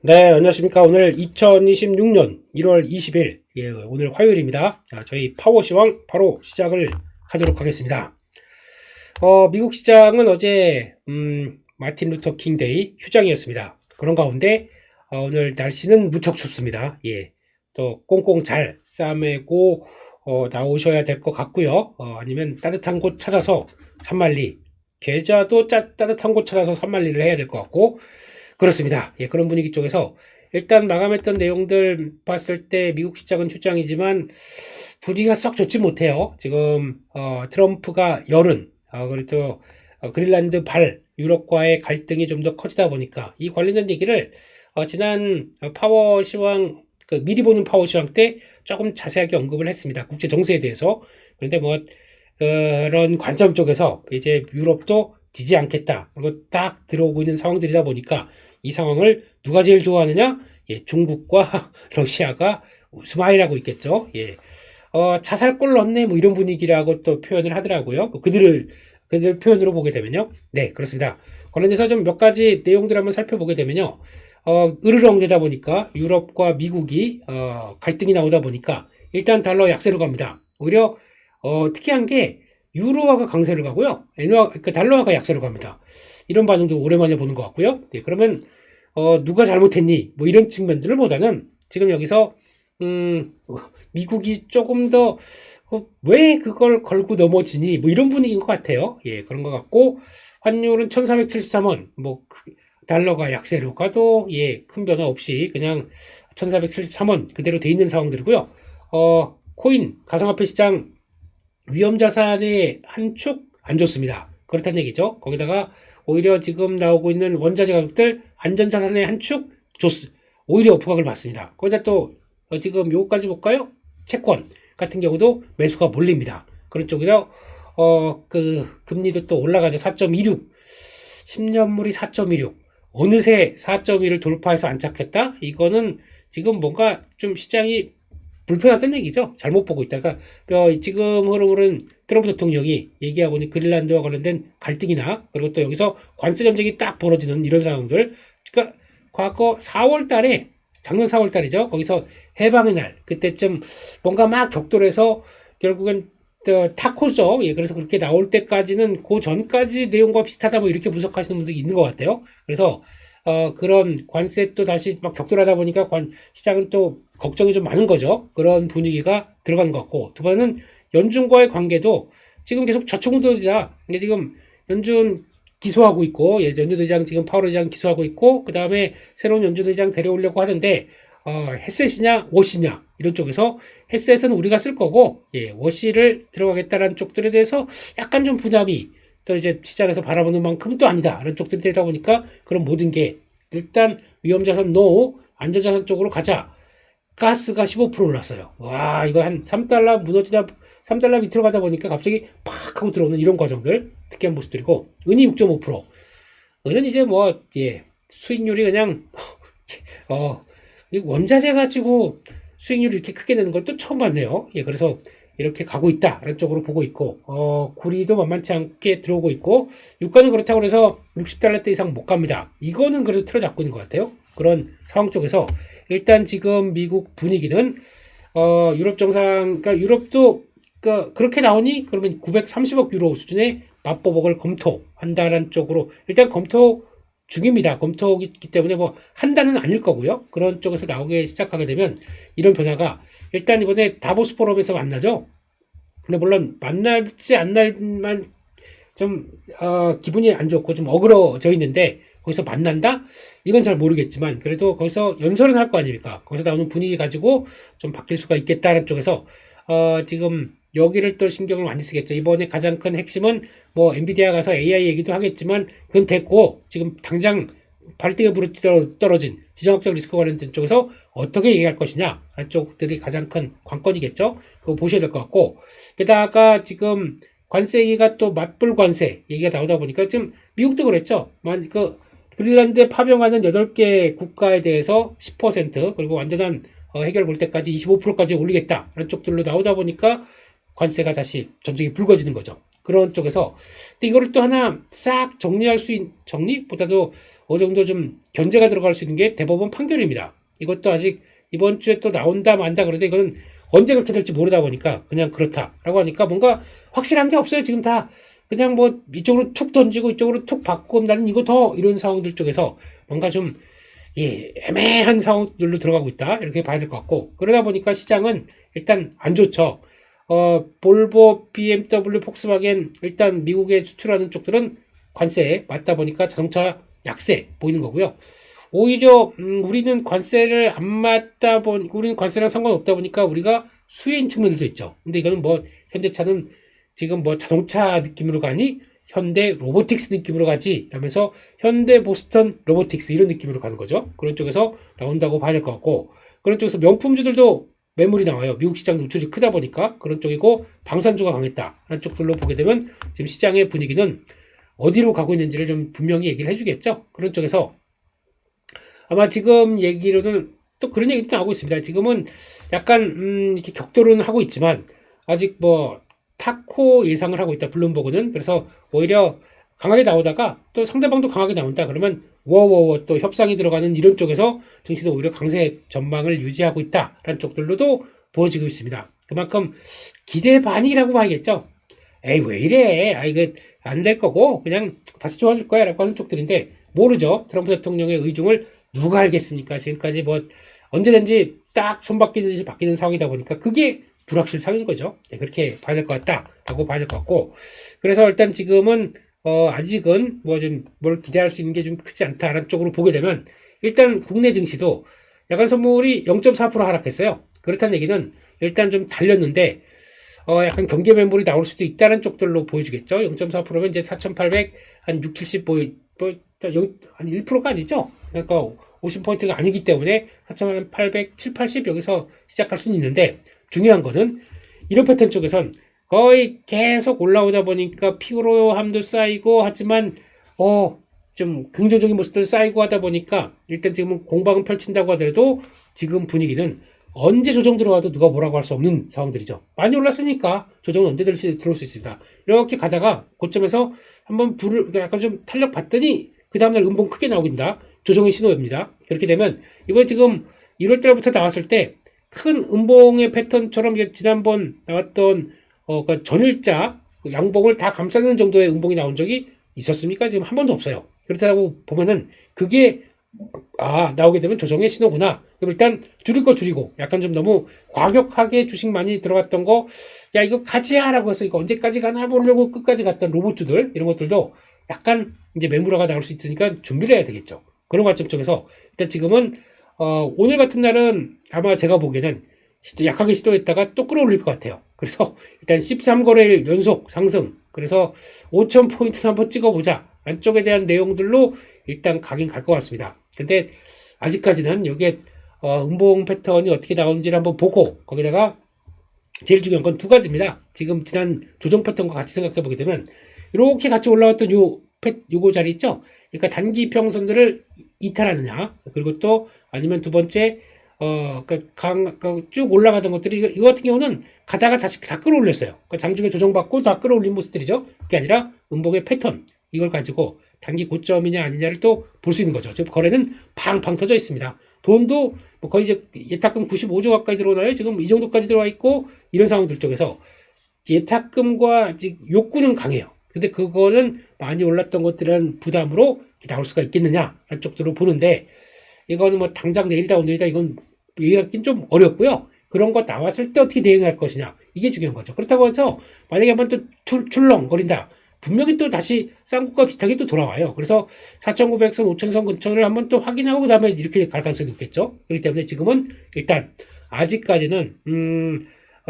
네, 안녕하십니까. 오늘 2026년 1월 20일, 오늘 화요일입니다. 자, 저희 파워시황 바로 시작을 하도록 하겠습니다. 미국 시장은 어제, 마틴 루터 킹 데이 휴장이었습니다. 그런 가운데, 오늘 날씨는 무척 춥습니다. 또 꽁꽁 잘 싸매고, 나오셔야 될 것 같고요. 아니면 따뜻한 곳 찾아서 산만리, 계좌도 따뜻한 곳 찾아서 산만리를 해야 될 것 같고, 그렇습니다. 그런 분위기 쪽에서 일단 마감했던 내용들 봤을 때 미국 시장은 휴장이지만 분위기가 썩 좋지 못해요. 지금 트럼프가 열은 그리고 그린란드 발 유럽과의 갈등이 좀 더 커지다 보니까 이 관련된 얘기를 지난 파워 시황 미리 보는 파워 시황 때 조금 자세하게 언급을 했습니다. 국제 정세에 대해서. 그런데 뭐 그런 관점 쪽에서 이제 유럽도 지지 않겠다. 그리고 딱 들어오고 있는 상황들이다 보니까 이 상황을 누가 제일 좋아하느냐? 중국과 러시아가 스마일하고 있겠죠. 자살골 넣네 뭐 이런 분위기라고 또 표현을 하더라고요. 그들 표현으로 보게 되면요. 네, 그렇습니다. 관련해서 좀 몇 가지 내용들 한번 살펴보게 되면요. 으르렁대다 보니까 유럽과 미국이 갈등이 나오다 보니까 일단 달러 약세로 갑니다. 오히려 특이한 게 유로화가 강세를 가고요. 그러니까 달러화가 약세로 갑니다. 이런 반응도 오랜만에 보는 것 같고요. 네, 그러면 누가 잘못했니? 뭐 이런 측면들을 보다는 지금 여기서 미국이 조금 더 왜 그걸 걸고 넘어지니? 뭐 이런 분위기인 것 같아요. 그런 것 같고 환율은 1473원. 뭐 달러가 약세로 가도 큰 변화 없이 그냥 1473원 그대로 돼 있는 상황들이고요. 코인 가상화폐 시장 위험자산의 한 축 안 좋습니다. 그렇다는 얘기죠. 거기다가 오히려 지금 나오고 있는 원자재 가격들 안전자산의 한 축 오히려 부각을 받습니다. 거기다 또 지금 요거까지 볼까요? 채권 같은 경우도 매수가 몰립니다. 그런 쪽이라 금리도 또 올라가죠. 4.26 10년물이 4.26 어느새 4.1을 돌파해서 안착했다? 이거는 지금 뭔가 좀 시장이 불편하다는 얘기죠. 잘못 보고 있다. 그러니까 지금 흐름은 트럼프 대통령이 얘기하고 있는 그린란드와 관련된 갈등이나 그리고 또 여기서 관세 전쟁이 딱 벌어지는 이런 상황들. 그러니까 과거 4월 달에 작년 4월 달이죠. 거기서 해방의 날 그때쯤 뭔가 막 격돌해서 결국엔 타코죠. 그래서 그렇게 나올 때까지는 그 전까지 내용과 비슷하다 뭐 이렇게 분석하시는 분들이 있는 것 같아요. 그래서 그런 관세 또 다시 막 격돌하다 보니까 시장은 또 걱정이 좀 많은 거죠. 그런 분위기가 들어가는 것 같고 두 번은 연준과의 관계도 지금 계속 저축운동이다. 근데 지금 연준 기소하고 있고 연준 의장 지금 파월 의장 기소하고 있고 그 다음에 새로운 연준 의장 데려오려고 하는데 헤셋이냐 워시냐 이런 쪽에서 헤셋은 우리가 쓸 거고 워시를 들어가겠다라는 쪽들에 대해서 약간 좀 부담이 또 이제 시장에서 바라보는 만큼은 또 아니다. 이런 쪽들이 되다 보니까 그런 모든 게 일단 위험자산 노, 안전자산 쪽으로 가자. 가스가 15% 올랐어요. 와, 이거 한 3달러 무너지다, 3달러 밑으로 가다 보니까 갑자기 팍 하고 들어오는 이런 과정들, 특이한 모습들이고, 은이 6.5%. 은은 이제 수익률이 그냥, 원자재 가지고 수익률이 이렇게 크게 내는 걸 또 처음 봤네요. 그래서 이렇게 가고 있다. 라는 쪽으로 보고 있고, 구리도 만만치 않게 들어오고 있고, 유가는 그렇다고 해서 60달러대 이상 못 갑니다. 이거는 그래도 틀어잡고 있는 것 같아요. 그런 상황 쪽에서, 일단 지금 미국 분위기는, 유럽 정상, 그러니까 유럽도, 그렇게 나오니? 그러면 930억 유로 수준의 맞보복을 검토한다라는 쪽으로, 일단 검토 중입니다. 검토이기 때문에 한다는 아닐 거고요. 그런 쪽에서 나오게 시작하게 되면 이런 변화가 일단 이번에 다보스 포럼에서 만나죠. 근데 물론 만날지 안 날만 좀 기분이 안 좋고 좀 어그러져 있는데 거기서 만난다? 이건 잘 모르겠지만 그래도 거기서 연설은 할 거 아닙니까? 거기서 나오는 분위기 가지고 좀 바뀔 수가 있겠다는 쪽에서 지금 여기를 또 신경을 많이 쓰겠죠. 이번에 가장 큰 핵심은 엔비디아 가서 AI 얘기도 하겠지만 그건 됐고 지금 당장 발등에 불이 떨어진 지정학적 리스크 관련된 쪽에서 어떻게 얘기할 것이냐 쪽들이 가장 큰 관건이겠죠. 그거 보셔야 될 것 같고 게다가 지금 관세 얘기가 또 맞불 관세 얘기가 나오다 보니까 지금 미국도 그랬죠. 그린란드에 파병하는 8개 국가에 대해서 10% 그리고 완전한 해결 볼 때까지 25%까지 올리겠다. 이런 쪽들로 나오다 보니까 관세가 다시 전쟁이 불거지는 거죠. 그런 쪽에서. 근데 이거를 또 하나 싹 정리할 수 있는, 정리보다도 어느 정도 좀 견제가 들어갈 수 있는 게 대법원 판결입니다. 이것도 아직 이번 주에 또 나온다 만다 그러는데 이거는 언제 그렇게 될지 모르다 보니까 그냥 그렇다라고 하니까 뭔가 확실한 게 없어요. 지금 다 그냥 뭐 이쪽으로 툭 던지고 이쪽으로 툭 바꾸고 나는 이거 더 이런 상황들 쪽에서 뭔가 좀 애매한 상황들로 들어가고 있다 이렇게 봐야 될 것 같고, 그러다 보니까 시장은 일단 안 좋죠. 볼보, BMW, 폭스바겐 일단 미국에 수출하는 쪽들은 관세에 맞다 보니까 자동차 약세 보이는 거고요. 오히려 우리는 관세를 안 맞다 보니 우리는 관세랑 상관없다 보니까 우리가 수혜인 측면도 있죠. 근데 이거는 뭐 현대차는 지금 뭐 자동차 느낌으로 가니 현대 로보틱스 느낌으로 가지 라면서 현대 보스턴 로보틱스 이런 느낌으로 가는 거죠. 그런 쪽에서 나온다고 봐야 될 것 같고, 그런 쪽에서 명품주들도 매물이 나와요. 미국 시장 노출이 크다 보니까 그런 쪽이고, 방산주가 강했다라는 쪽들로 보게 되면 지금 시장의 분위기는 어디로 가고 있는지를 좀 분명히 얘기를 해주겠죠. 그런 쪽에서 아마 지금 얘기로는 또 그런 얘기도 나오고 있습니다. 지금은 약간 이렇게 격돌은 하고 있지만 아직 뭐 타코 예상을 하고 있다, 블룸버그는. 그래서 오히려 강하게 나오다가 또 상대방도 강하게 나온다 그러면 워워워 또 협상이 들어가는 이런 쪽에서 증시는 오히려 강세 전망을 유지하고 있다라는 쪽들로도 보여지고 있습니다. 그만큼 기대 반이라고 봐야겠죠. 에이 왜 이래, 이거 안 될 거고 그냥 다시 좋아질 거야 라고 하는 쪽들인데, 모르죠. 트럼프 대통령의 의중을 누가 알겠습니까? 지금까지 뭐 언제든지 딱 손바뀌는 듯이 바뀌는 상황이다 보니까 그게 불확실성인 거죠. 네, 그렇게 봐야 될 것 같다라고 봐야 될 것 같고, 그래서 일단 지금은 아직은 뭐 좀 뭘 기대할 수 있는 게 좀 크지 않다라는 쪽으로 보게 되면, 일단 국내 증시도 야간 선물이 0.4% 하락했어요. 그렇다는 얘기는 일단 좀 달렸는데 약간 경계 매물이 나올 수도 있다는 쪽들로 보여주겠죠. 0.4%면 이제 4,800, 한 6, 70, 한 1%가 아니죠. 그러니까 50포인트가 아니기 때문에 4,800, 7, 80 여기서 시작할 수는 있는데, 중요한 거는 이런 패턴 쪽에선 거의 계속 올라오다 보니까 피로함도 쌓이고 하지만 좀 긍정적인 모습들 쌓이고 하다 보니까 일단 지금은 공방을 펼친다고 하더라도 지금 분위기는 언제 조정 들어와도 누가 뭐라고 할 수 없는 상황들이죠. 많이 올랐으니까 조정은 언제 들어올 수 있습니다. 이렇게 가다가 고점에서 한번 약간 좀 탄력 받더니 그 다음날 음봉 크게 나오긴다. 조정의 신호입니다. 그렇게 되면 이번에 지금 1월 달부터 나왔을 때 큰 음봉의 패턴처럼 지난번 나왔던 그러니까 전일자 양봉을 다 감싸는 정도의 음봉이 나온 적이 있었습니까? 지금 한 번도 없어요. 그렇다고 보면은 그게 나오게 되면 조정의 신호구나. 그럼 일단 줄일 거 줄이고, 약간 좀 너무 과격하게 주식 많이 들어갔던 거, 야 이거 가지야라고 해서 이거 언제까지 가나 보려고 끝까지 갔던 로봇주들 이런 것들도 약간 이제 매물화가 나올 수 있으니까 준비를 해야 되겠죠. 그런 관점 쪽에서 일단 지금은 오늘 같은 날은 아마 제가 보기에는 약하게 시도했다가 또 끌어올릴 것 같아요. 그래서 일단 13거래일 연속 상승, 그래서 5,000포인트 한번 찍어보자 안쪽에 대한 내용들로 일단 가긴 갈 것 같습니다. 근데 아직까지는 여기에 음봉 패턴이 어떻게 나오는지를 한번 보고, 거기다가 제일 중요한 건 두 가지입니다. 지금 지난 조정 패턴과 같이 생각해 보게 되면 이렇게 같이 올라왔던 요거 자리 있죠? 그러니까 단기 평선들을 이탈하느냐, 그리고 또 아니면 두 번째 쭉 올라가던 것들이 이거 같은 경우는 가다가 다시 다 끌어올렸어요. 그러니까 장중에 조정받고 다 끌어올린 모습들이죠. 그게 아니라 음봉의 패턴, 이걸 가지고 단기 고점이냐 아니냐를 또 볼 수 있는 거죠. 지금 거래는 팡팡 터져 있습니다. 돈도 뭐 거의 이제 예탁금 95조 가까이 들어오나요? 지금 이 정도까지 들어와 있고, 이런 상황들 쪽에서 예탁금과 욕구는 강해요. 근데 그거는 많이 올랐던 것들은 부담으로 나올 수가 있겠느냐 라는 쪽들로 보는데, 이거는 뭐 당장 내일이다 오늘이다 이건 얘기하기는 좀 어렵고요. 그런 거 나왔을 때 어떻게 대응할 것이냐, 이게 중요한 거죠. 그렇다고 해서 만약에 한번 또 출렁거린다, 분명히 또 다시 쌍국과 비슷하게 또 돌아와요. 그래서 4,900선, 5,000선 근처를 한번 또 확인하고 그 다음에 이렇게 갈 가능성이 높겠죠. 그렇기 때문에 지금은 일단 아직까지는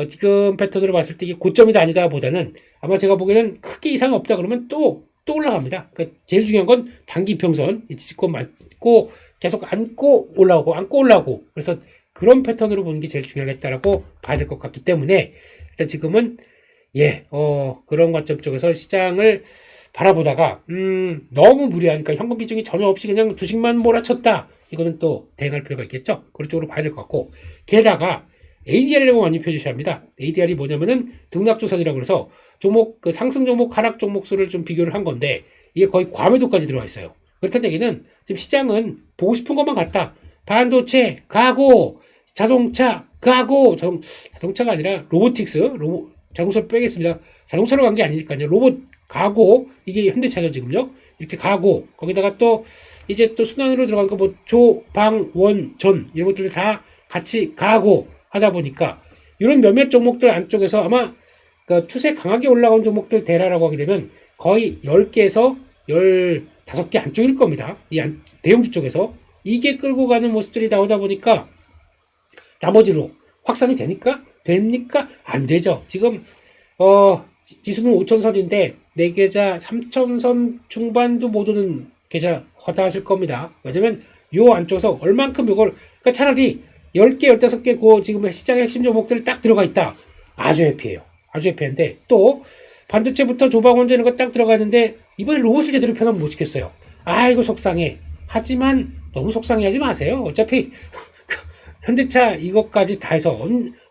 지금 패턴으로 봤을 때 이게 고점이다 아니다 보다는 아마 제가 보기에는 크게 이상이 없다 그러면 또 올라갑니다. 그러니까 제일 중요한 건 단기 평선 짚고 맞고 계속 안고 올라오고, 그래서 그런 패턴으로 보는 게 제일 중요하겠다라고 봐야 될 것 같기 때문에 일단 지금은 그런 관점 쪽에서 시장을 바라보다가 너무 무리하니까 현금 비중이 전혀 없이 그냥 주식만 몰아쳤다, 이거는 또 대응할 필요가 있겠죠. 그런 쪽으로 봐야 될 것 같고, 게다가 ADR이라고 많이 표시해야 합니다. ADR이 뭐냐면은 등락조선이라고 그래서 종목, 그 상승 종목, 하락 종목 수를 좀 비교를 한 건데, 이게 거의 과매도까지 들어가 있어요. 그렇다는 얘기는 지금 시장은 보고 싶은 것만 같다. 반도체, 가고, 자동차, 가고, 자동차가 아니라 로보틱스, 자동차를 빼겠습니다. 자동차로 간 게 아니니까요. 로봇, 가고, 이게 현대차죠, 지금요. 이렇게 가고, 거기다가 또, 이제 또 순환으로 들어간 거 뭐, 조, 방, 원, 전, 이런 것들을 다 같이 가고 하다 보니까, 이런 몇몇 종목들 안쪽에서 아마, 그 추세 강하게 올라온 종목들 대라라고 하게 되면 거의 10개에서 15개 안쪽일 겁니다. 대형주 쪽에서. 이게 끌고 가는 모습들이 나오다 보니까 나머지로 확산이 됩니까? 안 되죠. 지금 지수는 5천선인데 4계좌 3천선 중반도 못 오는 계좌 허다하실 겁니다. 왜냐면 요 안쪽에서 얼만큼 요걸, 그러니까 차라리 10개, 15개 고 지금 시장의 핵심 종목들 딱 들어가 있다. 아주 해피해요. 아주 해피한데, 또 반도체부터 조방원전 이런 거 딱 들어가 있는데 이번에 로봇을 제대로 편하면 못 시켰어요. 아이고 속상해. 하지만 너무 속상해하지 마세요. 어차피 현대차 이것까지 다 해서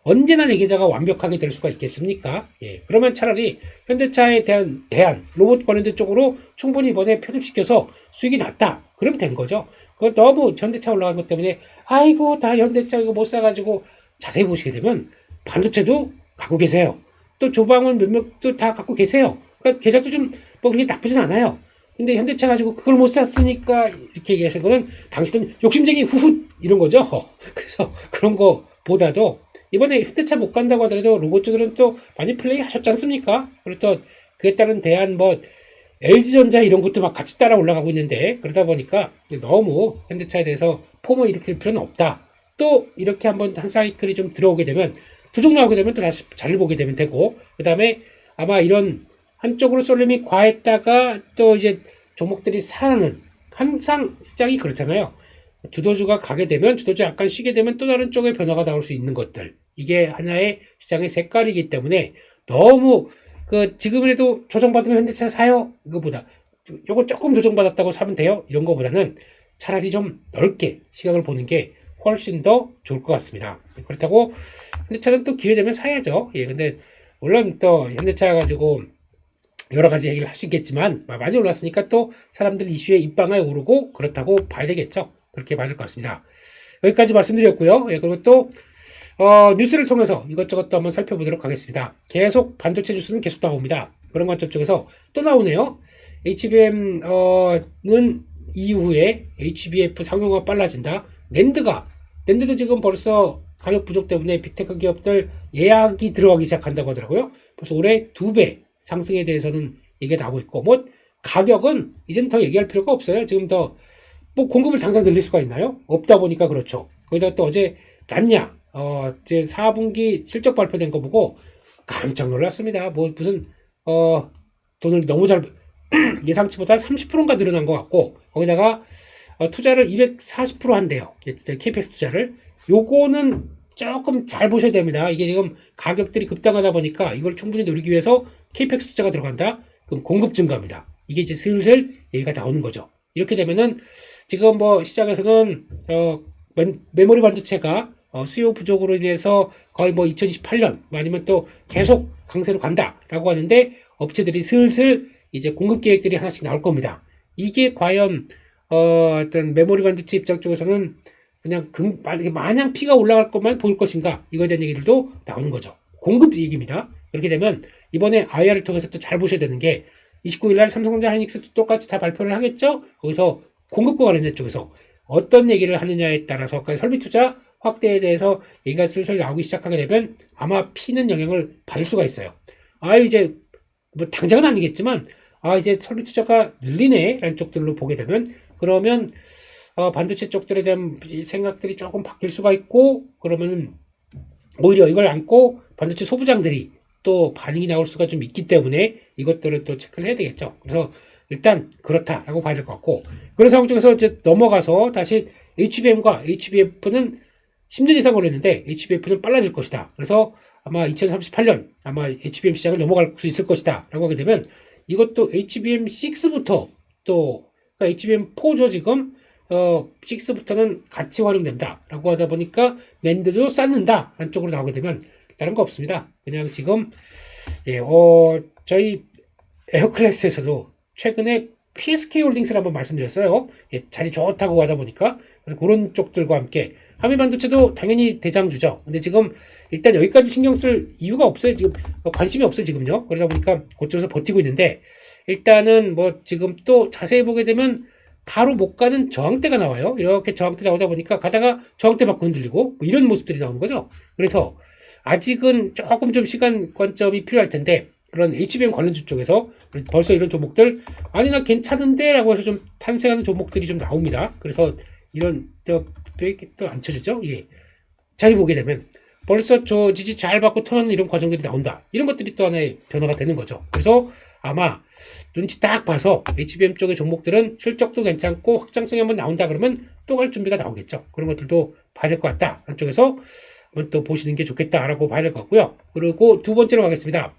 언제나 내 계좌가 완벽하게 될 수가 있겠습니까? 예, 그러면 차라리 현대차에 대한 로봇 관련된 쪽으로 충분히 이번에 편입시켜서 수익이 났다. 그러면 된 거죠. 그거 너무 현대차 올라간 것 때문에 아이고 다 현대차 이거 못 사가지고, 자세히 보시게 되면 반도체도 갖고 계세요. 또 조방은 몇몇도 다 갖고 계세요. 그러니까 계좌도 좀 뭐 그렇게 나쁘진 않아요. 근데 현대차 가지고 그걸 못 샀으니까 이렇게 얘기하신 거는 당신은 욕심쟁이 후훗 이런 거죠. 그래서 그런 거보다도 이번에 현대차 못 간다고 하더라도 로봇 쪽들은 또 많이 플레이 하셨지 않습니까? 그리고 또 그에 따른 대한 뭐 LG전자 이런 것도 막 같이 따라 올라가고 있는데, 그러다 보니까 너무 현대차에 대해서 폼을 일으킬 필요는 없다. 또 이렇게 한번 한 사이클이 좀 들어오게 되면, 두 종 나오게 되면 또 다시 자를 보게 되면 되고, 그 다음에 아마 이런 한쪽으로 쏠림이 과했다가 또 이제 종목들이 살아나는, 항상 시장이 그렇잖아요. 주도주가 가게 되면, 주도주 약간 쉬게 되면 또 다른 쪽에 변화가 나올 수 있는 것들, 이게 하나의 시장의 색깔이기 때문에 너무 지금이라도 조정받으면 현대차 사요 이거보다 요거 조금 조정받았다고 사면 돼요 이런 거보다는 차라리 좀 넓게 시각을 보는 게 훨씬 더 좋을 것 같습니다. 그렇다고 현대차는 또 기회 되면 사야죠. 예, 근데 물론 또 현대차 가지고 여러 가지 얘기를 할 수 있겠지만 많이 올랐으니까 또 사람들 이슈에 입방아에 오르고 그렇다고 봐야 되겠죠. 그렇게 봐야 될 것 같습니다. 여기까지 말씀드렸고요. 예, 그리고 또 뉴스를 통해서 이것저것 또 한번 살펴보도록 하겠습니다. 계속 반도체 뉴스는 계속 나옵니다. 그런 관점 쪽에서 또 나오네요. HBM은 이후에 HBF 상용화가 빨라진다. 낸드도 지금 벌써 가격 부족 때문에 빅테크 기업들 예약이 들어가기 시작한다고 하더라고요. 벌써 올해 2배 상승에 대해서는 얘기가 나오고 있고, 뭐 가격은 이제는 더 얘기할 필요가 없어요. 지금 더 뭐 공급을 당장 늘릴 수가 있나요? 없다 보니까 그렇죠. 거기다 또 어제 났냐? 이제 4분기 실적 발표된 거 보고 깜짝 놀랐습니다. 뭐 무슨 돈을 너무 잘 예상치보다 30%인가 늘어난 것 같고, 거기다가 투자를 240% 한대요. KPX 투자를. 요거는 조금 잘 보셔야 됩니다. 이게 지금 가격들이 급등하다 보니까 이걸 충분히 노리기 위해서 KPX 투자가 들어간다. 그럼 공급 증가입니다. 이게 이제 슬슬 얘기가 나오는 거죠. 이렇게 되면은 지금 뭐 시장에서는 메모리 반도체가 수요 부족으로 인해서 거의 뭐 2028년 아니면 또 계속 강세로 간다라고 하는데, 업체들이 슬슬 이제 공급 계획들이 하나씩 나올 겁니다. 이게 과연 어떤 메모리 반도체 입장 쪽에서는 그냥 마냥 피가 올라갈 것만 볼 것인가, 이거에 대한 얘기들도 나오는 거죠. 공급 얘기입니다. 그렇게 되면 이번에 IR을 통해서 또 잘 보셔야 되는 게, 29일날 삼성전자 하이닉스도 똑같이 다 발표를 하겠죠. 거기서 공급과 관련된 쪽에서 어떤 얘기를 하느냐에 따라서 설비 투자 확대에 대해서 얘기가 슬슬 나오기 시작하게 되면 아마 피는 영향을 받을 수가 있어요. 이제 뭐 당장은 아니겠지만 이제 설비 투자가 늘리네 라는 쪽들로 보게 되면, 그러면 반도체 쪽들에 대한 생각들이 조금 바뀔 수가 있고, 그러면 오히려 이걸 안고 반도체 소부장들이 또 반응이 나올 수가 좀 있기 때문에 이것들을 또 체크를 해야 되겠죠. 그래서 일단 그렇다라고 봐야 될 것 같고, 그런 상황 쪽에서 이제 넘어가서 다시 HBM과 HBF는 10년 이상 걸렸는데 HBF는 빨라질 것이다. 그래서 아마 2038년 아마 HBM 시장을 넘어갈 수 있을 것이다 라고 하게 되면, 이것도 HBM6부터 또 그러니까 HBM4죠 지금. 6부터는 같이 활용된다라고 하다 보니까 낸드도 쌓는다 한쪽으로 나오게 되면 다른 거 없습니다. 그냥 지금 저희 에어클래스에서도 최근에 PSK 홀딩스를 한번 말씀드렸어요. 자리 좋다고 하다 보니까 그래서 그런 쪽들과 함께 한미 반도체도 당연히 대장주죠. 근데 지금 일단 여기까지 신경 쓸 이유가 없어요. 지금 관심이 없어요. 지금요. 그러다 보니까 그쪽에서 버티고 있는데 일단은 뭐 지금 또 자세히 보게 되면 바로 못 가는 저항대가 나와요. 이렇게 저항대 나오다 보니까 가다가 저항대 받고 흔들리고 뭐 이런 모습들이 나오는 거죠. 그래서 아직은 조금 좀 시간 관점이 필요할 텐데 그런 HBM 관련주 쪽에서 벌써 이런 종목들 아니 나 괜찮은데 라고 해서 좀 탄생하는 종목들이 좀 나옵니다. 그래서 이런 또 안 쳐지죠. 예. 자리 보게 되면 벌써 저 지지 잘 받고 턴하는 이런 과정들이 나온다. 이런 것들이 또 하나의 변화가 되는 거죠. 그래서 아마 눈치 딱 봐서 HBM 쪽의 종목들은 실적도 괜찮고 확장성이 한번 나온다 그러면 또 갈 준비가 나오겠죠. 그런 것들도 봐야 될 것 같다. 한쪽에서 한번 또 보시는 게 좋겠다라고 봐야 될 것 같고요. 그리고 두 번째로 가겠습니다.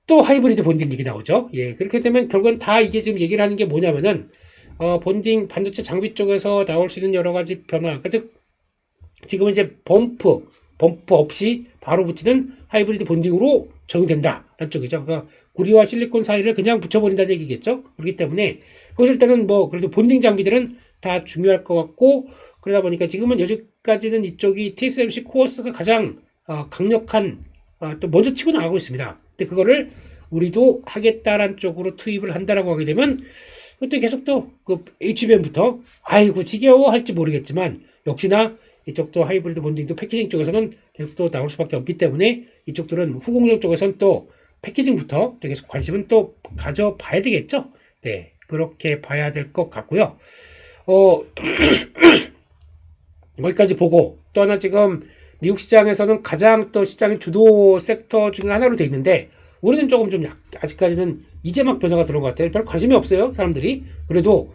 또 하이브리드 본딩 얘기 나오죠. 예, 그렇게 되면 결국은 다 이게 지금 얘기를 하는 게 뭐냐면은 본딩 반도체 장비 쪽에서 나올 수 있는 여러 가지 변화. 즉 지금 이제 범프 없이 바로 붙이는 하이브리드 본딩으로 적용된다라는 쪽이죠. 그러니까 구리와 실리콘 사이를 그냥 붙여버린다는 얘기겠죠. 그렇기 때문에 그것을 일단은 뭐 그래도 본딩 장비들은 다 중요할 것 같고 그러다 보니까 지금은 여기까지는 이쪽이 TSMC 코어스가 가장 강력한 또 먼저 치고 나가고 있습니다. 근데 그거를 우리도 하겠다라는 쪽으로 투입을 한다라고 하게 되면 그때 계속 또 그 HBM부터 아이고 지겨워 할지 모르겠지만 역시나 이쪽도 하이브리드 본딩도 패키징 쪽에서는 계속 또 나올 수밖에 없기 때문에 이쪽들은 후공정 쪽에서는 또 패키징부터 또 계속 관심은 또 가져봐야 되겠죠. 네, 그렇게 봐야 될 것 같고요. 여기까지 보고 또 하나 지금 미국 시장에서는 가장 또 시장의 주도 섹터 중에 하나로 되어 있는데 우리는 조금 좀 아직까지는 이제 막 변화가 들어온 것 같아요. 별 관심이 없어요, 사람들이. 그래도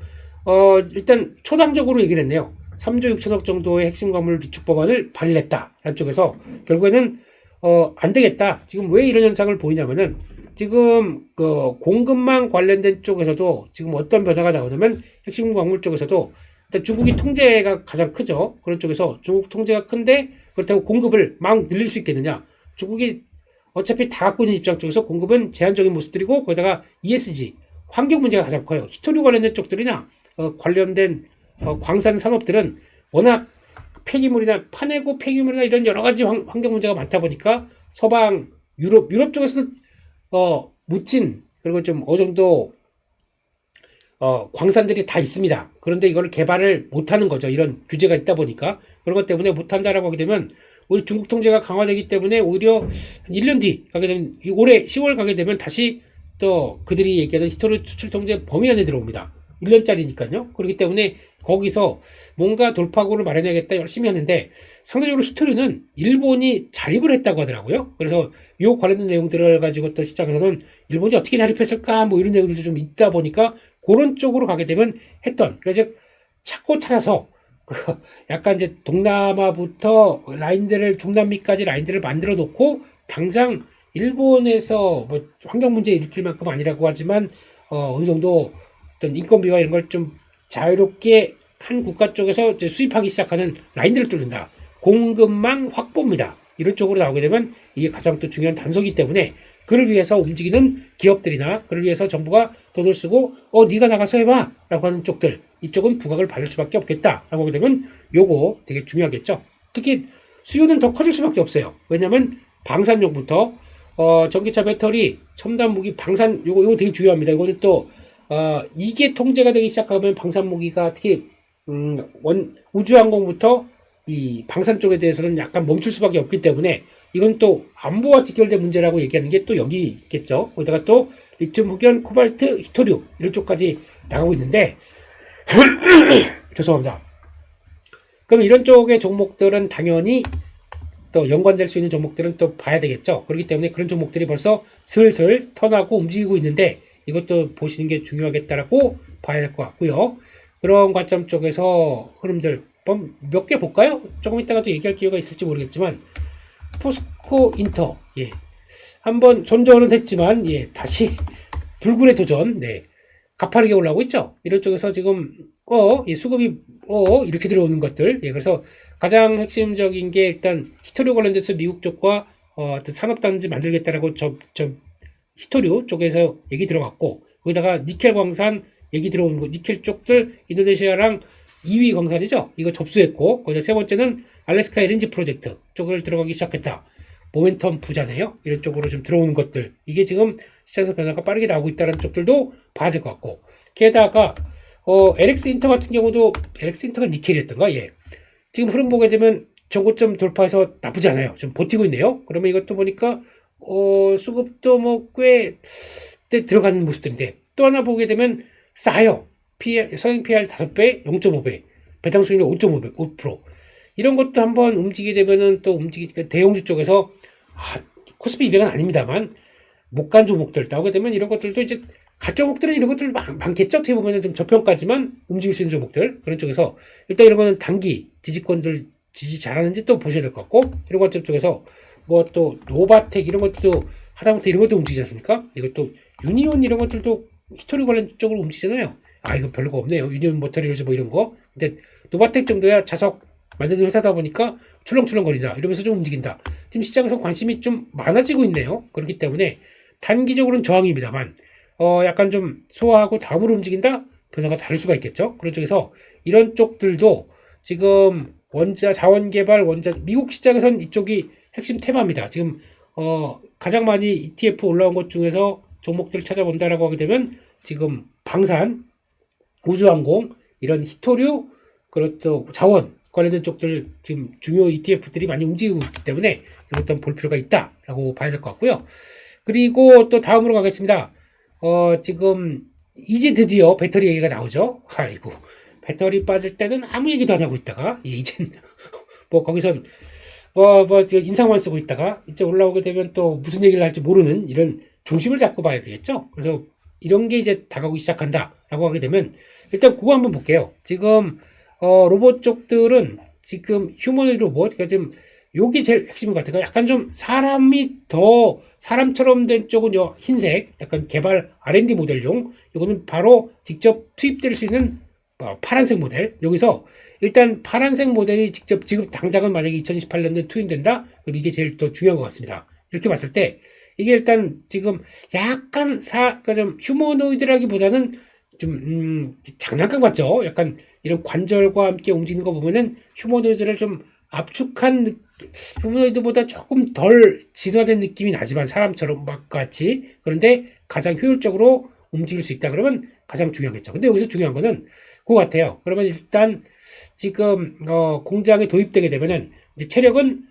일단 초당적으로 얘기를 했네요. 3조 6천억 정도의 핵심 과물 비축 법안을 발의했다라는 쪽에서 결국에는 안 되겠다. 지금 왜 이런 현상을 보이냐면은 지금 그 공급망 관련된 쪽에서도 지금 어떤 변화가 나오냐면 핵심 광물 쪽에서도 일단 중국이 통제가 가장 크죠. 그런 쪽에서 중국 통제가 큰데 그렇다고 공급을 막 늘릴 수 있겠느냐. 중국이 어차피 다 갖고 있는 입장 쪽에서 공급은 제한적인 모습들이고 거기다가 ESG 환경 문제가 가장 커요. 히토류 관련된 쪽들이나 관련된 광산 산업들은 워낙 폐기물이나 파내고 폐기물이나 이런 여러 가지 환경 문제가 많다 보니까 서방 유럽 쪽에서는 묻힌 그리고 좀 어느 정도 광산들이 다 있습니다. 그런데 이거를 개발을 못하는 거죠. 이런 규제가 있다 보니까 그런 것 때문에 못한다라고 하게 되면 우리 중국 통제가 강화되기 때문에 오히려 1년 뒤 가게 되면 올해 10월 가게 되면 다시 또 그들이 얘기하는 히토류 수출 통제 범위 안에 들어옵니다. 1년짜리니까요. 그렇기 때문에 거기서 뭔가 돌파구를 마련해야겠다 열심히 하는데 상대적으로 히토류는 일본이 자립을 했다고 하더라고요. 그래서 이 관련된 내용들을 가지고 또 시장에서는 일본이 어떻게 자립했을까 뭐 이런 내용들도 좀 있다 보니까 그런 쪽으로 가게 되면 했던 그래서 찾고 찾아서 약간 이제 동남아부터 라인들을 중남미까지 라인들을 만들어 놓고 당장 일본에서 뭐 환경 문제 일으킬 만큼 아니라고 하지만 어느 정도 어떤 인건비와 이런 걸 좀 자유롭게 한 국가 쪽에서 이제 수입하기 시작하는 라인들을 뚫는다. 공급망 확보입니다. 이런 쪽으로 나오게 되면 이게 가장 또 중요한 단서이기 때문에 그를 위해서 움직이는 기업들이나 그를 위해서 정부가 돈을 쓰고 네가 나가서 해봐 라고 하는 쪽들 이쪽은 부각을 받을 수밖에 없겠다 라고 하게 되면 요거 되게 중요하겠죠. 특히 수요는 더 커질 수밖에 없어요. 왜냐하면 방산용부터 전기차 배터리 첨단 무기 방산 요거 되게 중요합니다. 이거는 또 이게 통제가 되기 시작하면 방산 무기가 특히 우주항공부터 이 방산 쪽에 대해서는 약간 멈출 수밖에 없기 때문에 이건 또 안보와 직결된 문제라고 얘기하는 게 또 여기 있겠죠. 거기다가 또 리튬, 흑연, 코발트, 히토류 이런 쪽까지 나가고 있는데 죄송합니다. 그럼 이런 쪽의 종목들은 당연히 또 연관될 수 있는 종목들은 또 봐야 되겠죠. 그렇기 때문에 그런 종목들이 벌써 슬슬 턴하고 움직이고 있는데 이것도 보시는 게 중요하겠다라고 봐야 될 것 같고요. 그런 관점 쪽에서 흐름들 몇 개 볼까요? 조금 이따가 또 얘기할 기회가 있을지 모르겠지만 포스코 인터 한번 존저는 했지만 다시 불굴의 도전 가파르게 올라오고 있죠. 이런 쪽에서 지금 이 수급이 이렇게 들어오는 것들. 예, 그래서 가장 핵심적인 게 일단 히토류 관련돼서 미국 쪽과 어떤 산업단지 만들겠다라고 저 히토류 쪽에서 얘기 들어갔고, 거기다가 니켈 광산 얘기 들어오는 거, 니켈 쪽들 인도네시아랑 2위 광산이죠. 이거 접수했고, 거기다 세 번째는 알래스카 LNG 프로젝트 쪽을 들어가기 시작했다. 모멘텀 부자네요. 이런 쪽으로 좀 들어오는 것들. 이게 지금 시장에서 변화가 빠르게 나오고 있다는 쪽들도 봐야 될 것 같고. 게다가, LX 인터 같은 경우도, LX 인터가 니켈이었던가? 예. 지금 흐름 보게 되면 전고점 돌파해서 나쁘지 않아요. 좀 버티고 있네요. 그러면 이것도 보니까, 수급도 뭐 꽤 들어가는 모습들인데, 또 하나 보게 되면 싸요. 서행 PR 5배, 0.5배, 배당 수익률 5.5%. 이런 것도 한번 움직이게 되면은 또 대형주 쪽에서, 코스피 200은 아닙니다만, 못 간 종목들 나오게 되면 이런 것들도 이제, 가 종목들은 이런 것들 많겠죠? 어떻게 보면은 좀 저평가지만 움직일 수 있는 종목들. 그런 쪽에서, 일단 이런 거는 단기 지지권들 지지 잘하는지 또 보셔야 될 것 같고, 이런 것들 쪽에서, 뭐 또, 노바텍 이런 것도 하다못해 이런 것도 움직이지 않습니까? 이것도, 유니온 이런 것들도 히스토리 관련 쪽으로 움직이잖아요. 이거 별거 없네요. 유니온 모터리얼스 뭐 이런 거. 근데, 노바텍 정도야 자석 만드는 회사다 보니까 출렁출렁거린다. 이러면서 좀 움직인다. 지금 시장에서 관심이 좀 많아지고 있네요. 그렇기 때문에, 단기적으로는 저항입니다만, 약간 좀 소화하고 다음으로 움직인다? 변화가 다를 수가 있겠죠. 그런 쪽에서 이런 쪽들도 지금 자원개발, 미국 시장에선 이쪽이 핵심 테마입니다. 지금, 가장 많이 ETF 올라온 것 중에서 종목들을 찾아본다라고 하게 되면 지금 방산, 우주항공, 이런 히토류, 그리고 또 자원 관련된 쪽들 지금 중요 ETF들이 많이 움직이고 있기 때문에 이것도 볼 필요가 있다라고 봐야 될 것 같고요. 그리고 또 다음으로 가겠습니다. 지금 이제 드디어 배터리 얘기가 나오죠. 아이고, 배터리 빠질 때는 아무 얘기도 안 하고 있다가 이젠 뭐 거기선 인상만 쓰고 있다가 이제 올라오게 되면 또 무슨 얘기를 할지 모르는 이런 중심을 잡고 봐야 되겠죠. 그래서 이런 게 이제 다가오기 시작한다라고 하게 되면 일단 그거 한번 볼게요. 지금 로봇 쪽들은 지금 휴머노이드 로봇, 그러니까 지금 요게 제일 핵심인 것 같아요. 약간 좀 사람처럼 된 쪽은 흰색, 약간 개발 R&D 모델용, 요거는 바로 직접 투입될 수 있는 파란색 모델. 여기서 일단 파란색 모델이 직접 지금 당장은 만약에 2028년도에 투입된다? 그럼 이게 제일 더 중요한 것 같습니다. 이렇게 봤을 때 이게 일단 지금 약간 그러니까 좀 휴머노이드라기보다는 좀 장난감 같죠? 약간 이런 관절과 함께 움직이는 거 보면은 휴머노이드를 좀 압축한 휴머노이드보다 조금 덜 진화된 느낌이 나지만 사람처럼 막 같이, 그런데 가장 효율적으로 움직일 수 있다 그러면 가장 중요하겠죠. 근데 여기서 중요한 거는 그거 같아요. 그러면 일단 지금 공장에 도입되게 되면은 이제 체력은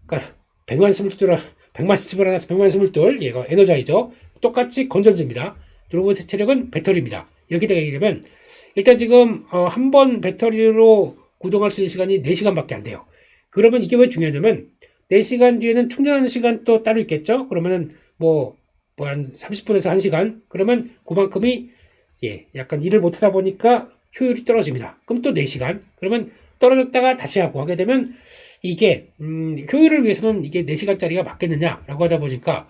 그러니까 100만 스물 하나서 100만 스물둘, 얘가 에너자이저 똑같이 건전지입니다. 로봇의 체력은 배터리입니다. 이렇게 되게 되면 일단 지금 한 번 배터리로 구동할 수 있는 시간이 4시간밖에 안 돼요. 그러면 이게 왜 중요하냐면 4시간 뒤에는 충전하는 시간 또 따로 있겠죠. 그러면은 한 30분에서 1시간, 그러면 그만큼이 약간 일을 못 하다 보니까 효율이 떨어집니다. 그럼 또 4시간, 그러면 떨어졌다가 다시 하고 하게 되면 이게 효율을 위해서는 이게 4시간짜리가 맞겠느냐라고 하다 보니까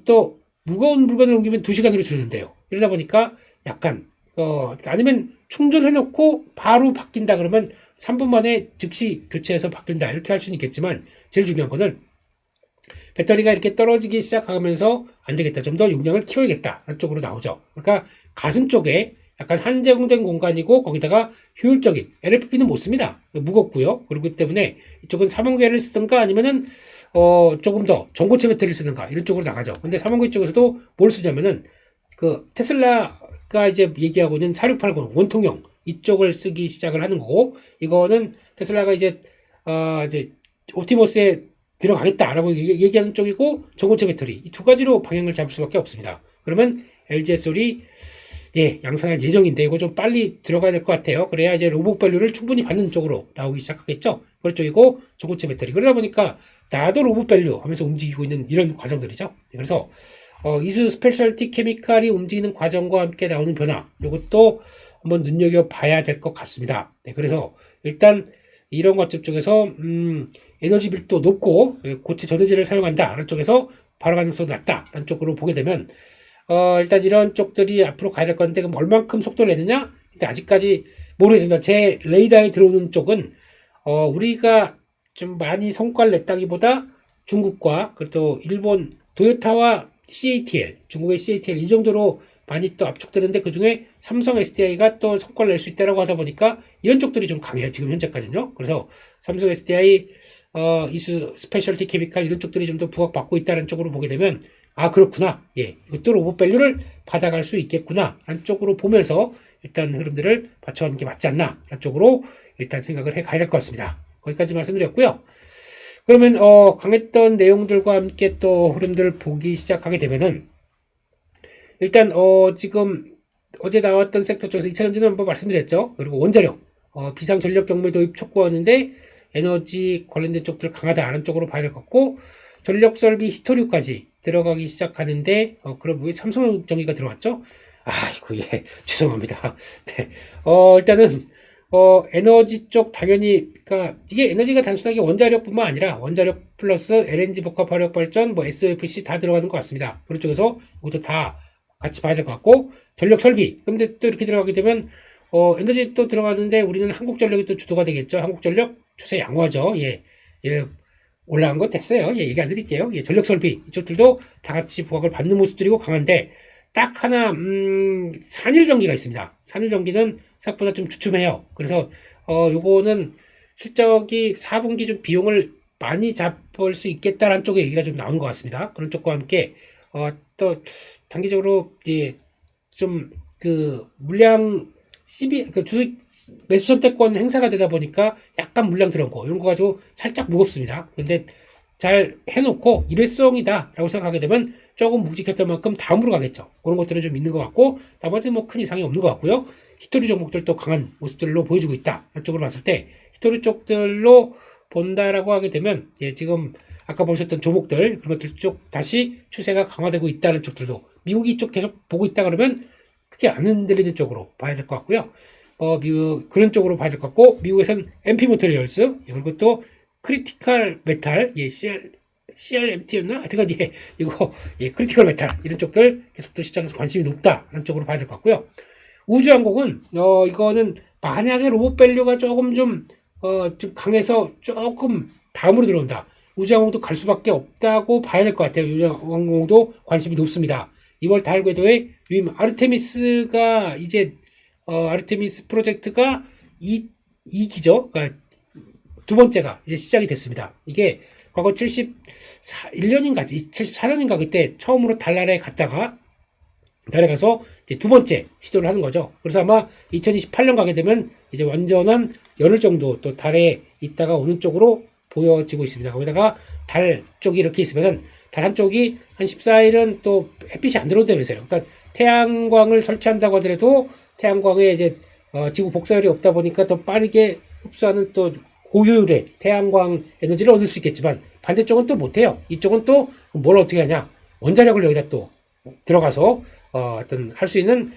또 무거운 물건을 옮기면 2시간으로 줄는데요. 이러다 보니까 약간 아니면 충전해놓고 바로 바뀐다 그러면 3분 만에 즉시 교체해서 바뀐다, 이렇게 할 수는 있겠지만 제일 중요한 거는 배터리가 이렇게 떨어지기 시작하면서 안 되겠다, 좀 더 용량을 키워야겠다 라는 쪽으로 나오죠. 그러니까 가슴 쪽에 약간 한정된 공간이고 거기다가 효율적인 LFP는 못 씁니다. 무겁고요. 그렇기 때문에 이쪽은 3원계를 쓰든가 아니면은 조금 더 전고체 배터리를 쓰든가 이런 쪽으로 나가죠. 근데 3원계 쪽에서도 뭘 쓰냐면은 그 테슬라가 이제 얘기하고 있는 4680 원통형 이쪽을 쓰기 시작을 하는 거고, 이거는 테슬라가 이제 옵티머스에 들어가겠다라고 얘기하는 쪽이고, 전고체 배터리 이 두 가지로 방향을 잡을 수밖에 없습니다. 그러면 LG에솔이 양산할 예정인데 이거 좀 빨리 들어가야 될 것 같아요. 그래야 이제 로봇 밸류를 충분히 받는 쪽으로 나오기 시작하겠죠. 그런 쪽이고 전고체 배터리, 그러다 보니까 나도 로봇 밸류 하면서 움직이고 있는 이런 과정들이죠. 그래서 이수 스페셜티 케미칼이 움직이는 과정과 함께 나오는 변화, 이것도 한번 눈여겨봐야 될 것 같습니다. 그래서 일단 이런 것들 쪽에서 에너지 밀도 높고 고체 전해질을 사용한다 라는 쪽에서 발화 가능성이 낮다 라는 쪽으로 보게 되면 일단 이런 쪽들이 앞으로 가야 될 건데, 그럼 얼만큼 속도를 내느냐? 근데 아직까지 모르겠습니다. 제 레이더에 들어오는 쪽은 우리가 좀 많이 성과를 냈다기보다 중국과 그리고 일본 도요타와 CATL, 중국의 CATL 이 정도로 많이 또 압축되는데 그중에 삼성 SDI가 또 성과를 낼 수 있다라고 하다 보니까 이런 쪽들이 좀 강해요. 지금 현재까지는요. 그래서 삼성 SDI, 이수 스페셜티 케미칼 이런 쪽들이 좀 더 부각받고 있다는 쪽으로 보게 되면 아 그렇구나. 예, 이것도 로봇 밸류를 받아갈 수 있겠구나. 라는 쪽으로 보면서 일단 흐름들을 받쳐가는 게 맞지 않나. 라는 쪽으로 일단 생각을 해 가야 될 것 같습니다. 거기까지 말씀드렸고요. 그러면 강했던 내용들과 함께 또 흐름들을 보기 시작하게 되면은 일단 지금 어제 나왔던 섹터 쪽에서 2차전지는 한번 말씀드렸죠. 그리고 원자력 비상 전력 경매 도입 촉구하는데 에너지 관련된 쪽들 강하다는 쪽으로 봐야 될 것 같고 전력 설비 히토류까지 들어가기 시작하는데 그럼 왜 삼성전기가 들어왔죠? 아이고 예 죄송합니다. 네. 일단은 에너지 쪽 당연히 그러니까 이게 에너지가 단순하게 원자력뿐만 아니라 원자력 플러스 LNG 복합 화력 발전 뭐 SOFC 다 들어가는 것 같습니다. 그런 쪽에서 이것도 다 같이 봐야 될 것 같고 전력 설비 근데 또 이렇게 들어가게 되면 에너지 또 들어가는데 우리는 한국전력이 또 주도가 되겠죠. 한국전력 추세 양호하죠. 예. 예. 올라간 거 됐어요. 예, 얘기 안 드릴게요. 예, 전력 설비 이쪽들도 다 같이 부각을 받는 모습들이고 강한데 딱 하나 산일전기가 있습니다. 산일전기는 생각보다 좀 주춤해요. 그래서 요거는 실적이 4분기 좀 비용을 많이 잡을 수 있겠다라는 쪽의 얘기가 좀 나온 것 같습니다. 그런 쪽과 함께 또 단기적으로 예, 좀 그 물량 그 주식 매수 선택권 행사가 되다 보니까 약간 물량 들어온 거 이런 거 가지고 살짝 무겁습니다. 근데 잘 해놓고 일회성이다 라고 생각하게 되면 조금 묵직했던 만큼 다음으로 가겠죠. 그런 것들은 좀 있는 것 같고 나머지는 뭐 큰 이상이 없는 것 같고요. 히토리 종목들도 강한 모습들로 보여주고 있다. 이쪽으로 봤을 때 히토리 쪽들로 본다라고 하게 되면 예, 지금 아까 보셨던 종목들 그런 것들 쪽 다시 추세가 강화되고 있다는 쪽들도 미국이 쪽 계속 보고 있다 그러면 크게 안 흔들리는 쪽으로 봐야 될 것 같고요. 미국 그런 쪽으로 봐야 될 것 같고 미국에서는 MP 모터리얼스 그리고 또 크리티컬 메탈 예 CRMT였나? 하여튼 예 이거 예 크리티컬 메탈 이런 쪽들 계속 또 시장에서 관심이 높다 이런 쪽으로 봐야 될 것 같고요. 우주항공은 이거는 만약에 로봇 밸류가 조금 좀 강해서 조금 다음으로 들어온다. 우주항공도 갈 수밖에 없다고 봐야 될 것 같아요. 우주항공도 관심이 높습니다. 2월 달 궤도에 유임 아르테미스가 이제 아르테미스 프로젝트가 2기죠. 그러니까 두 번째가 이제 시작이 됐습니다. 이게 과거 71년인가 74년인가 그때 처음으로 달날에 갔다가 달에 가서 이제 두 번째 시도를 하는 거죠. 그래서 아마 2028년 가게 되면 이제 완전한 열흘 정도 또 달에 있다가 오는 쪽으로 보여지고 있습니다. 거기다가 달 쪽이 이렇게 있으면은 달 한쪽이 한 14일은 또 햇빛이 안 들어오다면서요. 그러니까 태양광을 설치한다고 하더라도 태양광에 이제 지구 복사열이 없다 보니까 더 빠르게 흡수하는 또 고효율의 태양광 에너지를 얻을 수 있겠지만 반대쪽은 또 못해요. 이쪽은 또 뭘 어떻게 하냐 원자력을 여기다 또 들어가서 어떤 할 수 있는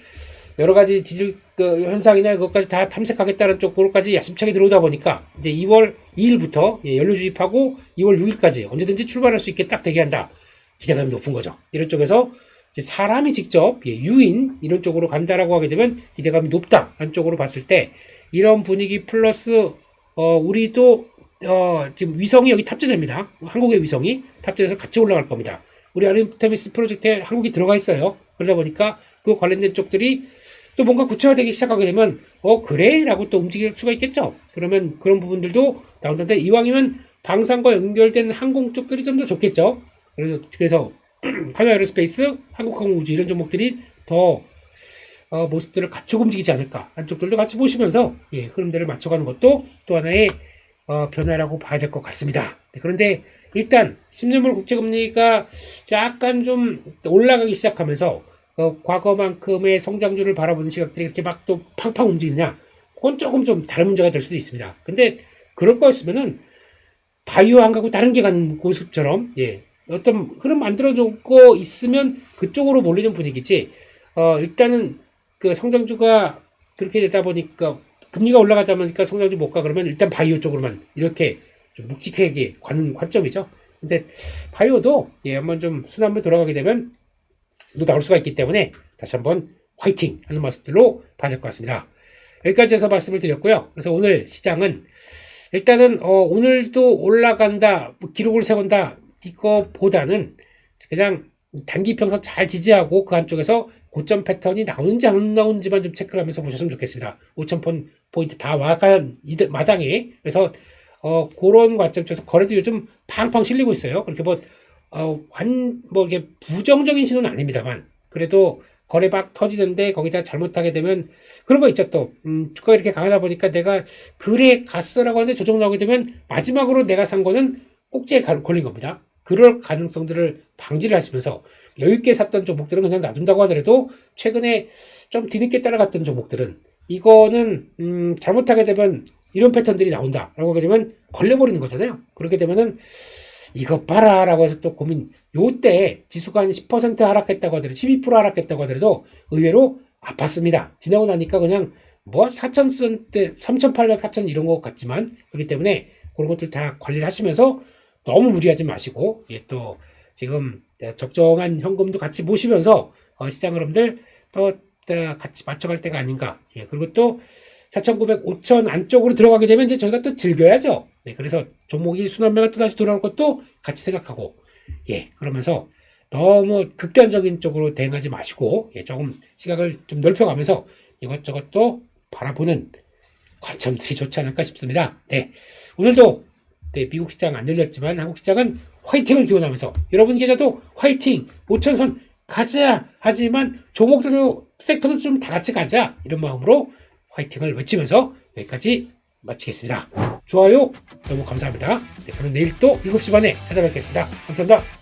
여러 가지 지질 현상이나 그것까지 다 탐색하겠다는 쪽으로까지 야심차게 들어오다 보니까 이제 2월 2일부터 연료 주입하고 2월 6일까지 언제든지 출발할 수 있게 딱 되게 한다. 기대감이 높은 거죠. 이런 쪽에서 이제 사람이 직접 유인 이런 쪽으로 간다라고 하게 되면 기대감이 높다라는 쪽으로 봤을 때 이런 분위기 플러스 우리도 지금 위성이 여기 탑재됩니다. 한국의 위성이 탑재돼서 같이 올라갈 겁니다. 우리 아르테미스 프로젝트에 한국이 들어가 있어요. 그러다 보니까 그 관련된 쪽들이 또 뭔가 구체화되기 시작하게 되면 그래? 라고 또 움직일 수가 있겠죠. 그러면 그런 부분들도 나온다는데 이왕이면 방산과 연결된 항공 쪽들이 좀 더 좋겠죠. 그래서 한화에어로스페이스, 한국항공우주 이런 종목들이 더 모습들을 갖추고 움직이지 않을까 한쪽들도 같이 보시면서 흐름들을 맞춰가는 것도 또 하나의 변화라고 봐야 될 것 같습니다. 네, 그런데 일단 10년물 국채금리가 약간 좀 올라가기 시작하면서 과거만큼의 성장률을 바라보는 시각들이 이렇게 막 또 팡팡 움직이냐 그건 조금 좀 다른 문제가 될 수도 있습니다. 근데 그럴 거였으면은 바이오 안 가고 다른 게 가는 모습처럼 어떤 흐름 만들어주고 있으면 그쪽으로 몰리는 분위기지 일단은 그 성장주가 그렇게 되다 보니까 금리가 올라가다 보니까 성장주 못 가 그러면 일단 바이오 쪽으로만 이렇게 좀 묵직하게 가는 관점이죠. 근데 바이오도 한번 좀 순환물 돌아가게 되면 또 나올 수가 있기 때문에 다시 한번 화이팅 하는 모습들로 봐야 될 것 같습니다. 여기까지 해서 말씀을 드렸고요. 그래서 오늘 시장은 일단은 오늘도 올라간다, 뭐 기록을 세운다 이거보다는 그냥 단기 평선 잘 지지하고 그 안쪽에서 고점 패턴이 나오는지 안 나오는지만 좀 체크를 하면서 보셨으면 좋겠습니다. 5,000포인트 다 와간 마당에. 그래서 그런 관점에서 거래도 요즘 팡팡 실리고 있어요. 그렇게 이게 부정적인 신호는 아닙니다만 그래도 거래 막 터지는데 거기다 잘못하게 되면 그런 거 있죠. 또 주가가 이렇게 강하다 보니까 내가 그래 갔어라고 하는데 조정 나오게 되면 마지막으로 내가 산 거는 꼭지에 걸린 겁니다. 그럴 가능성들을 방지를 하시면서 여유있게 샀던 종목들은 그냥 놔둔다고 하더라도 최근에 좀 뒤늦게 따라갔던 종목들은 이거는 잘못하게 되면 이런 패턴들이 나온다라고 하게 되면 걸려버리는 거잖아요. 그렇게 되면은 이거 봐라 라고 해서 또 고민, 요때 지수가 한 10% 하락했다고 하더라도 12% 하락했다고 하더라도 의외로 아팠습니다. 지나고 나니까 그냥 4,000선대 3,800, 4,000 이런 것 같지만 그렇기 때문에 그런 것들 다 관리를 하시면서 너무 무리하지 마시고 또 지금 적정한 현금도 같이 모시면서 시장 여러분들 또 같이 맞춰갈 때가 아닌가. 그리고 또 4,900, 5,000 안쪽으로 들어가게 되면 이제 저희가 또 즐겨야죠. 그래서 종목이 순환매가 또 다시 돌아올 것도 같이 생각하고, 그러면서 너무 극단적인 쪽으로 대응하지 마시고, 조금 시각을 좀 넓혀가면서 이것저것 또 바라보는 관점들이 좋지 않을까 싶습니다. 오늘도 미국 시장 안 열렸지만 한국 시장은 화이팅을 기원하면서 여러분 계좌도 화이팅! 5,000선 가자! 하지만 종목들도 섹터도 좀 다 같이 가자! 이런 마음으로 화이팅을 외치면서 여기까지 마치겠습니다. 좋아요 너무 감사합니다. 저는 내일 또 7시 반에 찾아뵙겠습니다. 감사합니다.